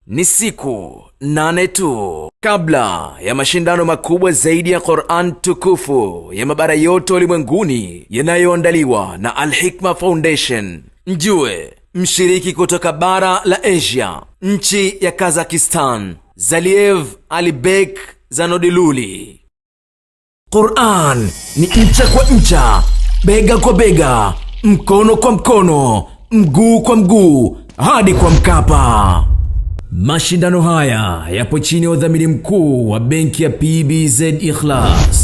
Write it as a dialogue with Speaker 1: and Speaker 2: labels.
Speaker 1: Ni siku 8 tu kabla ya mashindano makubwa zaidi ya Qur'an tukufu ya mabara yote ulimwenguni yanayoandaliwa na Al-Hikma Foundation. Mjue mshiriki kutoka bara la Asia, nchi ya Kazakhstan, Zaliev Alibek Zanodiluli. Qur'an ni ncha kwa ncha, bega kwa bega, mkono kwa mkono, mguu kwa mguu, hadi kwa Mkapa. Mashindano haya yapo chini ya udhamini mkuu wa benki ya PBZ Ikhlas.